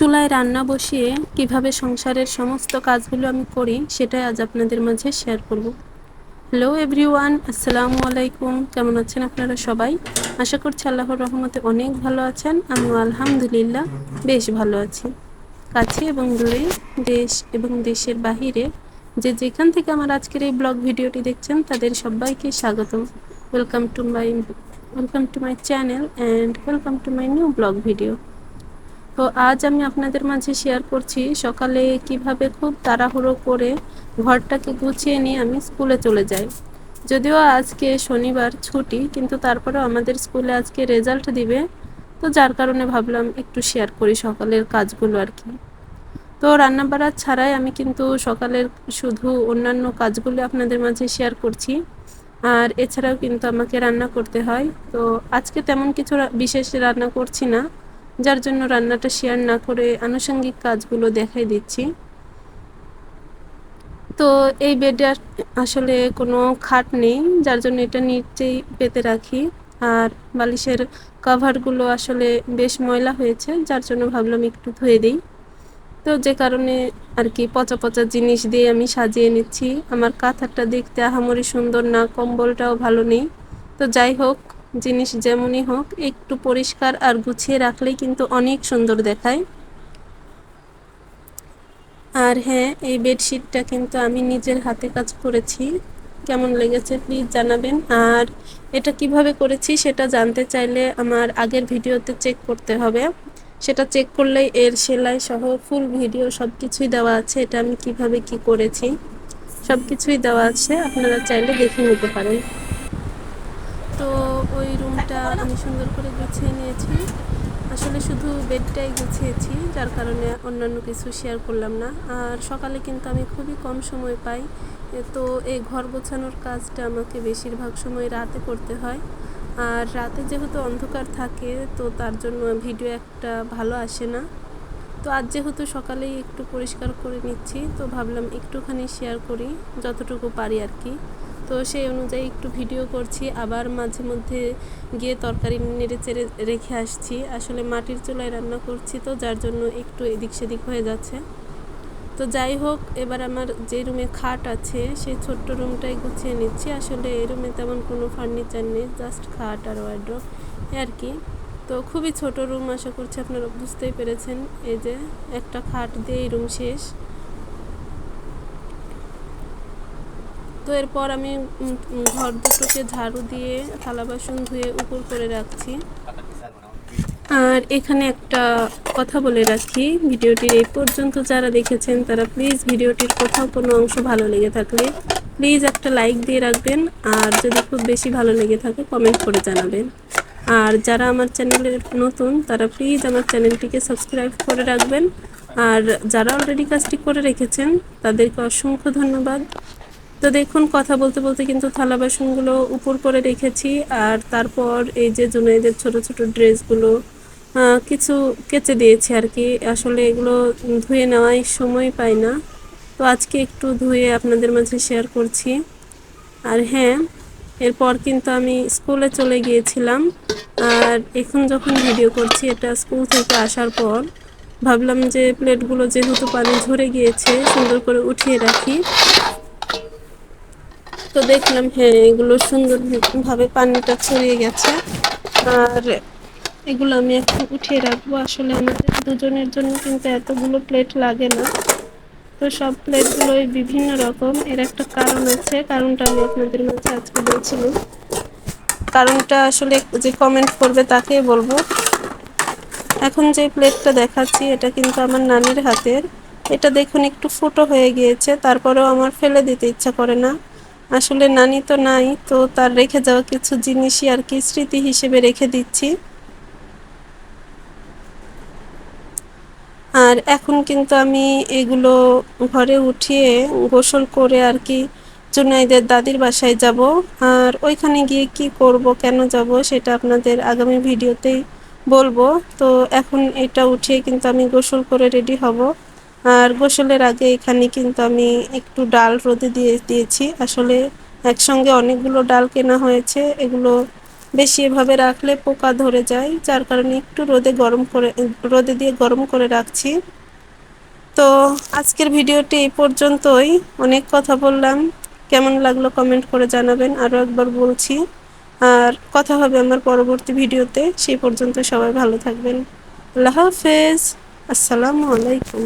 চুলায় রান্না বসিয়ে কিভাবে সংসারের সমস্ত কাজগুলো আমি করি সেটাই আজ আপনাদের মাঝে শেয়ার করব। হ্যালো এভরিওয়ান, আসসালামু আলাইকুম। কেমন আছেন আপনারা সবাই? আশা করছি আল্লাহর রহমতে অনেক ভালো আছেন। আমিও আলহামদুলিল্লাহ বেশ ভালো আছি। কাছে এবং দূরে, দেশ এবং দেশের বাহিরে যে যেখান থেকে আমার আজকের এই ব্লগ ভিডিওটি দেখছেন তাদের সবাইকে স্বাগতম। Welcome to my channel and welcome to my new blog video. তো আজ আমি আপনাদের মাঝে শেয়ার করছি সকালে কিভাবে খুব তাড়াহুড়ো করে ঘরটাকে গুছিয়ে নিয়ে আমি স্কুলে চলে যাই। যদিও আজকে শনিবার ছুটি, কিন্তু তারপরেও আমাদের স্কুলে আজকে রেজাল্ট দিবে, তো যার কারণে ভাবলাম একটু শেয়ার করি সকালের কাজগুলো আর কি। তো রান্নাবাড়া ছাড়াই আমি কিন্তু সকালের শুধু অন্যান্য কাজগুলো আপনাদের মাঝে শেয়ার করছি, আর এছাড়াও কিন্তু আমাকে রান্না করতে হয়। তো আজকে তেমন কিছু বিশেষ রান্না করছি না, যার জন্য রান্নাটা শেয়ার না করে আনুষঙ্গিক কাজগুলো দেখাই দিচ্ছি। তো এই বেডে আসলে কোনো খাট নেই, যার জন্য এটা নিচেই পেতে রাখি। আর বালিশের কভারগুলো আসলে বেশ ময়লা হয়েছে, যার জন্য ভাবলাম একটু ধুয়ে দিই। তো যে কারণে আর কি পচা পচা জিনিস দিয়ে আমি সাজিয়ে নিচ্ছি। আমার কাঁথাটা দেখতে আহামরি সুন্দর না, কম্বলটাও ভালো নেই। তো যাই হোক, জিনিস যেমনই হোক একটু পরিষ্কার আর গুছিয়ে রাখলেই কিন্তু অনেক সুন্দর দেখায়। আর হ্যাঁ, এই বেডশিটটা কিন্তু আমি নিজের হাতে কাজ করেছি। কেমন লেগেছে প্লিজ জানাবেন। আর এটা কিভাবে করেছি সেটা জানতে চাইলে আমার আগের ভিডিওতে চেক করতে হবে। সেটা চেক করলেই এর সেলাই সহ ফুল ভিডিও সব কিছুই দেওয়া আছে। এটা আমি কিভাবে কি করেছি সব কিছুই দেওয়া আছে, আপনারা চাইলে দেখে নিতে পারেন। তো ওই রুমটা আমি সুন্দর করে গুছিয়ে নিয়েছি। আসলে শুধু বেডটাই গুছিয়েছি, যার কারণে অন্যান্য কিছু শেয়ার করলাম না। আর সকালে কিন্তু আমি খুবই কম সময় পাই, তো এই ঘর গোছানোর কাজটা আমাকে বেশিরভাগ সময় রাতে করতে হয়। আর রাতে যেহেতু অন্ধকার থাকে, তো তার জন্য ভিডিও একটা ভালো আসে না। তো আজ যেহেতু সকালেই একটু পরিষ্কার করে নিচ্ছি, তো ভাবলাম একটুখানি শেয়ার করি যতটুকু পারি আর কি। তো সেই অনুযায়ী একটু ভিডিও করছি, আবার মাঝে মধ্যে গিয়ে তরকারি নেড়ে চেড়ে রেখে আসছি। আসলে মাটির চুলায় রান্না করছি, তো যার জন্য একটু এদিক সেদিক হয়ে যাচ্ছে। তো যাই হোক, এবার আমার যে রুমে খাট আছে সেই ছোট্ট রুমটাই গুছিয়ে নিচ্ছি। আসলে এই রুমে তেমন কোনো ফার্নিচার নেই, জাস্ট খাট আর ওয়ার্ড্রোব আর কি। তো খুবই ছোট রুম, আশা করছি আপনারা বুঝতেই পেরেছেন। এই যে একটা খাট দিয়ে এই রুম শেষ। তো এরপর আমি ঘর দুটোকে ঝাড়ু দিয়ে থালা বাসন ধুয়ে উপর করে রাখছি। আর এখানে একটা কথা বলে রাখি, ভিডিওটির এই পর্যন্ত যারা দেখেছেন তারা প্লিজ ভিডিওটির কোথাও কোনো অংশ ভালো লেগে থাকলে প্লিজ একটা লাইক দিয়ে রাখবেন। আর যদি খুব বেশি ভালো লেগে থাকে কমেন্ট করে জানাবেন। আর যারা আমার চ্যানেলের নতুন তারা প্লিজ আমার চ্যানেলটিকে সাবস্ক্রাইব করে রাখবেন। আর যারা অলরেডি কাজটি করে রেখেছেন তাদেরকে অসংখ্য ধন্যবাদ। তো দেখুন, কথা বলতে বলতে কিন্তু থালা বাসনগুলো উপর করে রেখেছি। আর তারপর এই যে জুনাইদের ছোট ছোট ড্রেসগুলো কিছু কেচে দিয়েছি আর কি। আসলে এগুলো ধুয়ে নেওয়াই সময় পাই না, তো আজকে একটু ধুয়ে আপনাদের মাঝে শেয়ার করছি। আর হ্যাঁ, এরপর কিন্তু আমি স্কুলে চলে গিয়েছিলাম। আর এখন যখন ভিডিও করছি এটা স্কুল থেকে আসার পর, ভাবলাম যে প্লেটগুলো যেহেতু পানি ঝরে গিয়েছে সুন্দর করে উঠিয়ে রাখি। তো দেখলাম হ্যাঁ, এগুলো সুন্দরভাবে পানিটা ছড়িয়ে গেছে। আর এগুলো আমি এখন উঠিয়ে রাখবো। আসলে আমাদের দুজনের জন্য কিন্তু এতগুলো প্লেট লাগে না। তো সব প্লেটগুলোই বিভিন্ন রকম, এর একটা কারণ আছে, কারণটা আমি আপনাদের মাঝে আজকে বলছিলাম। কারণটা আসলে যে কমেন্ট করবে তাকেই বলবো। এখন যে প্লেটটা দেখাচ্ছি এটা কিন্তু আমার নানির হাতের। এটা দেখুন একটু ফুটো হয়ে গিয়েছে, তারপরেও আমার ফেলে দিতে ইচ্ছা করে না। আসলে নানি তো নাই, তো তার রেখে যাওয়া কিছু জিনিসই আর কি স্মৃতি হিসেবে রেখে দিচ্ছি। আর এখন কিন্তু আমি এগুলো ঘরে উঠিয়ে গোসল করে আর কি জুনাইদের দাদির বাসায় যাব। আর ওইখানে গিয়ে কি করব, কেন যাব সেটা আপনাদের আগামী ভিডিওতেই বলবো। তো এখন এটা উঠিয়ে কিন্তু আমি গোসল করে রেডি হব। আর গোসলের আগে এখানে কিন্তু আমি একটু ডাল রোদে দিয়েছি। আসলে একসঙ্গে অনেকগুলো ডাল কেনা হয়েছে, এগুলো বেশি এভাবে রাখলে পোকা ধরে যায়, যার কারণে একটু রোদে দিয়ে গরম করে রাখছি। তো আজকের ভিডিওটি এই পর্যন্তই। অনেক কথা বললাম, কেমন লাগলো কমেন্ট করে জানাবেন। আরও একবার বলছি, আর কথা হবে আমার পরবর্তী ভিডিওতে। সেই পর্যন্ত সবাই ভালো থাকবেন। আল্লাহ হাফেজ। আসসালামু আলাইকুম।